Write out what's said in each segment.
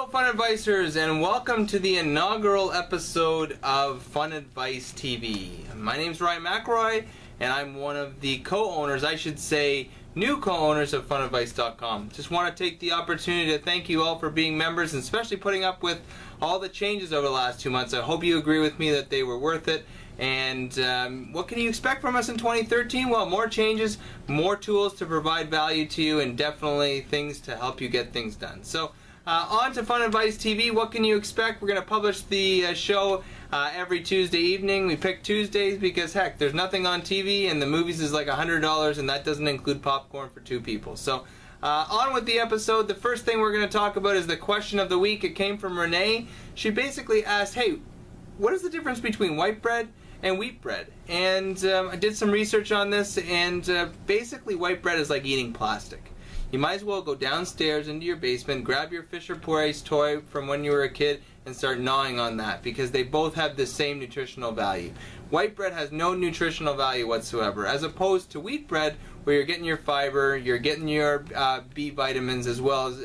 Hello Funadvicers, and welcome to the inaugural episode of Funadvice TV. My name's Ryan McElroy, and I'm one of the co-owners, I should say new co-owners of Funadvice.com. Just want to take the opportunity to thank you all for being members, and especially putting up with all the changes over the last 2 months. I hope you agree with me that they were worth it. And what can you expect from us in 2013? Well, more changes, more tools to provide value to you, and definitely things to help you get things done. So on to Funadvice TV. What can you expect? We're going to publish the show every Tuesday evening. We picked Tuesdays because, heck, there's nothing on TV, and the movies is like $100, and that doesn't include popcorn for 2 people. So on with the episode. The first thing we're going to talk about is the question of the week. It came from Renee. She basically asked, hey, what is the difference between white bread and wheat bread? And I did some research on this, and basically white bread is like eating plastic. You might as well go downstairs into your basement, grab your Fisher-Price toy from when you were a kid, and start gnawing on that, because they both have the same nutritional value. White bread has no nutritional value whatsoever, as opposed to wheat bread, where you're getting your fiber, you're getting your B vitamins, as well as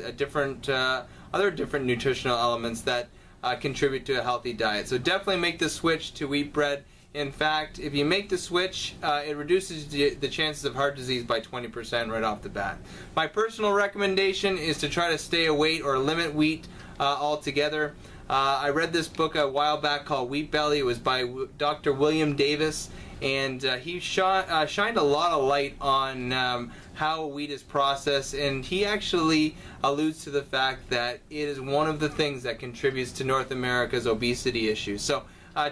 other different nutritional elements that contribute to a healthy diet. So definitely make the switch to wheat bread. In fact, if you make the switch, it reduces the chances of heart disease by 20% right off the bat. My personal recommendation is to try to stay away or limit wheat altogether. I read this book a while back called Wheat Belly. It was by Dr. William Davis, and he shined a lot of light on how wheat is processed, and he actually alludes to the fact that it is one of the things that contributes to North America's obesity issues. So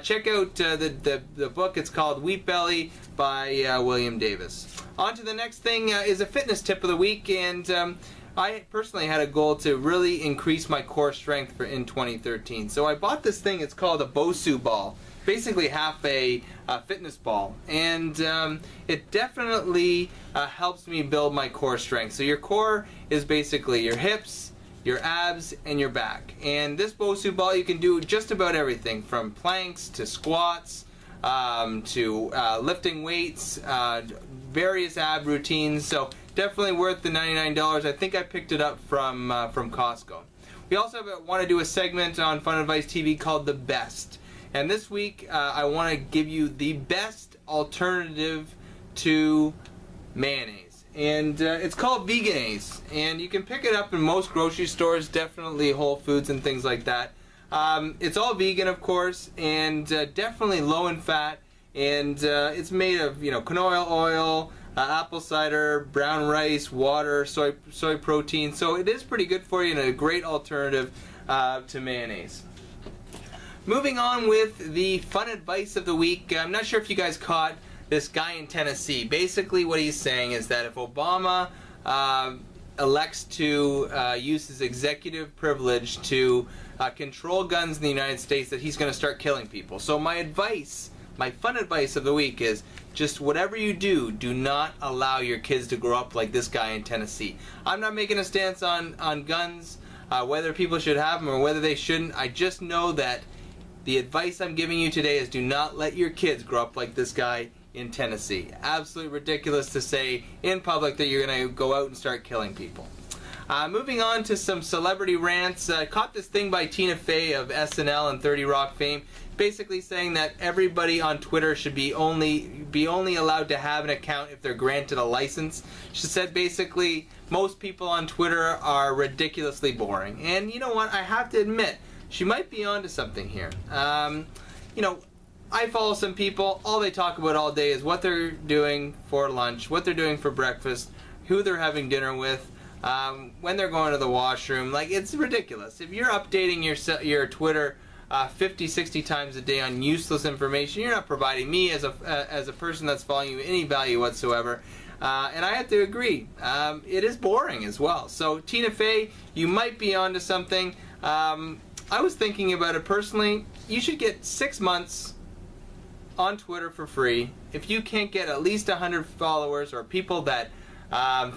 check out the book. It's called Wheat Belly by William Davis. On to the next thing is a fitness tip of the week, and I personally had a goal to really increase my core strength in 2013. So I bought this thing. It's called a Bosu ball, basically half a fitness ball, and it definitely helps me build my core strength. So your core is basically your hips, your abs, and your back. And this Bosu ball, you can do just about everything from planks to squats to lifting weights, various ab routines. So definitely worth the $99. I think I picked it up from Costco. We also want to do a segment on Funadvice TV called The Best. And this week I want to give you the best alternative to mayonnaise. And it's called Veganase, and you can pick it up in most grocery stores, definitely Whole Foods and things like that. It's all vegan, of course, and definitely low in fat, and it's made of canola oil, apple cider, brown rice, water, soy protein, so it is pretty good for you and a great alternative to mayonnaise. Moving on with the fun advice of the week. I'm not sure if you guys caught this guy in Tennessee. Basically what he's saying is that if Obama elects to use his executive privilege to control guns in the United States, that he's going to start killing people. So my advice, my fun advice of the week is just whatever you do, do not allow your kids to grow up like this guy in Tennessee. I'm not making a stance on guns, whether people should have them or whether they shouldn't. I just know that the advice I'm giving you today is do not let your kids grow up like this guy in Tennessee. Absolutely ridiculous to say in public that you're going to go out and start killing people. Moving on to some celebrity rants. Caught this thing by Tina Fey of SNL and 30 Rock fame, basically saying that everybody on Twitter should be only allowed to have an account if they're granted a license. She said basically most people on Twitter are ridiculously boring. And you know what? I have to admit, she might be onto something here. I follow some people, all they talk about all day is what they're doing for lunch, what they're doing for breakfast, who they're having dinner with, when they're going to the washroom. Like, it's ridiculous. If you're updating your Twitter 50, 60 times a day on useless information, you're not providing me as a person that's following you any value whatsoever. And I have to agree, it is boring as well. So Tina Fey, you might be onto something. I was thinking about it personally. You should get 6 months on Twitter for free. If you can't get at least 100 followers or people that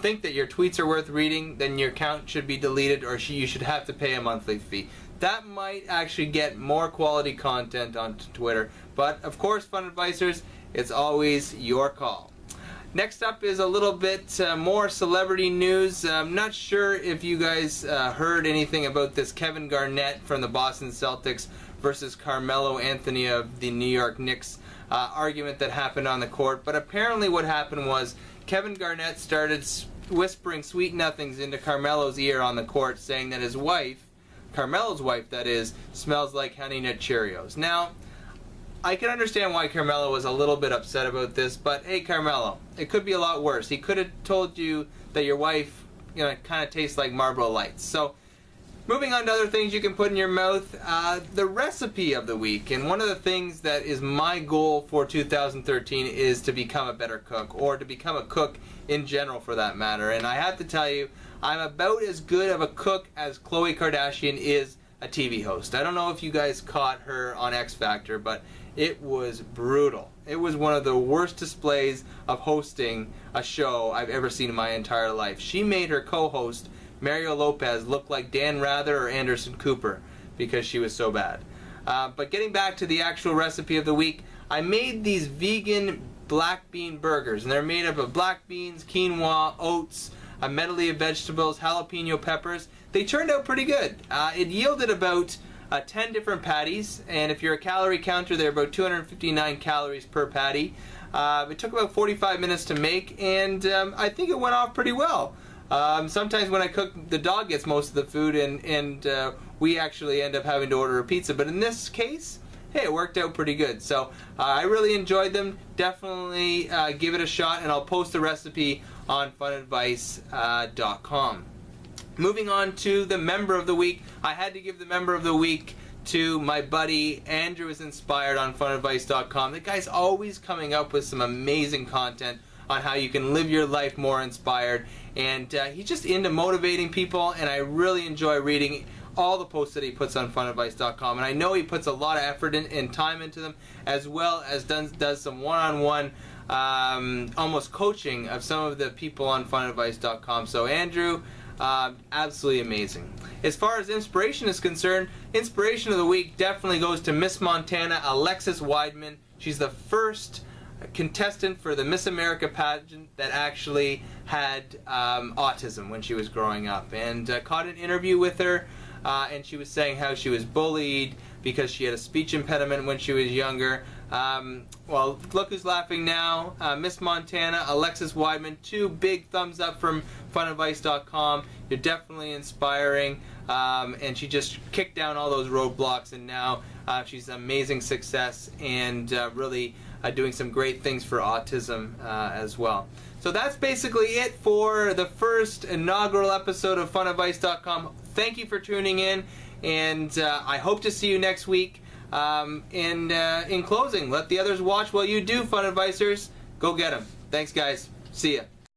think that your tweets are worth reading, then your account should be deleted, or you should have to pay a monthly fee. That might actually get more quality content on Twitter. But of course, Funadvicers, it's always your call. Next up is a little bit more celebrity news. I'm not sure if you guys heard anything about this Kevin Garnett from the Boston Celtics versus Carmelo Anthony of the New York Knicks argument that happened on the court. But apparently what happened was Kevin Garnett started whispering sweet nothings into Carmelo's ear on the court, saying that his wife, Carmelo's wife that is, smells like Honey Nut Cheerios. Now, I can understand why Carmelo was a little bit upset about this, but hey Carmelo, it could be a lot worse. He could have told you that your wife, kind of tastes like Marlboro Lights. So, moving on to other things you can put in your mouth, the recipe of the week. And one of the things that is my goal for 2013 is to become a better cook, or to become a cook in general for that matter. And I have to tell you, I'm about as good of a cook as Khloe Kardashian is a TV host. I don't know if you guys caught her on X Factor, but it was brutal. It was one of the worst displays of hosting a show I've ever seen in my entire life. She made her co-host, Mario Lopez, look like Dan Rather or Anderson Cooper because she was so bad. But getting back to the actual recipe of the week, I made these vegan black bean burgers, and they're made up of black beans, quinoa, oats, a medley of vegetables, jalapeno peppers. They turned out pretty good. It yielded about 10 different patties, and if you're a calorie counter, they're about 259 calories per patty. It took about 45 minutes to make, and I think it went off pretty well. Sometimes when I cook, the dog gets most of the food, and we actually end up having to order a pizza. But in this case, hey, it worked out pretty good. So I really enjoyed them. Definitely give it a shot, and I'll post the recipe on funadvice.com. Moving on to the member of the week, I had to give the member of the week to my buddy Andrew is Inspired on funadvice.com. The guy's always coming up with some amazing content on how you can live your life more inspired, and he's just into motivating people, and I really enjoy reading all the posts that he puts on funadvice.com, and I know he puts a lot of effort and time into them, as well as does some one-on-one almost coaching of some of the people on funadvice.com. So Andrew, absolutely amazing. As far as inspiration is concerned, inspiration of the week definitely goes to Miss Montana, Alexis Weidman. She's the first contestant for the Miss America pageant that actually had autism when she was growing up, and caught an interview with her, and she was saying how she was bullied because she had a speech impediment when she was younger. Well, look who's laughing now. Miss Montana, Alexis Weidman, 2 big thumbs up from funadvice.com. You're definitely inspiring, and she just kicked down all those roadblocks, and now she's an amazing success, and really doing some great things for autism as well. So that's basically it for the first inaugural episode of funadvice.com. Thank you for tuning in, and I hope to see you next week. In closing, let the others watch while you do, Fun Advisors. Go get them. Thanks, guys. See ya.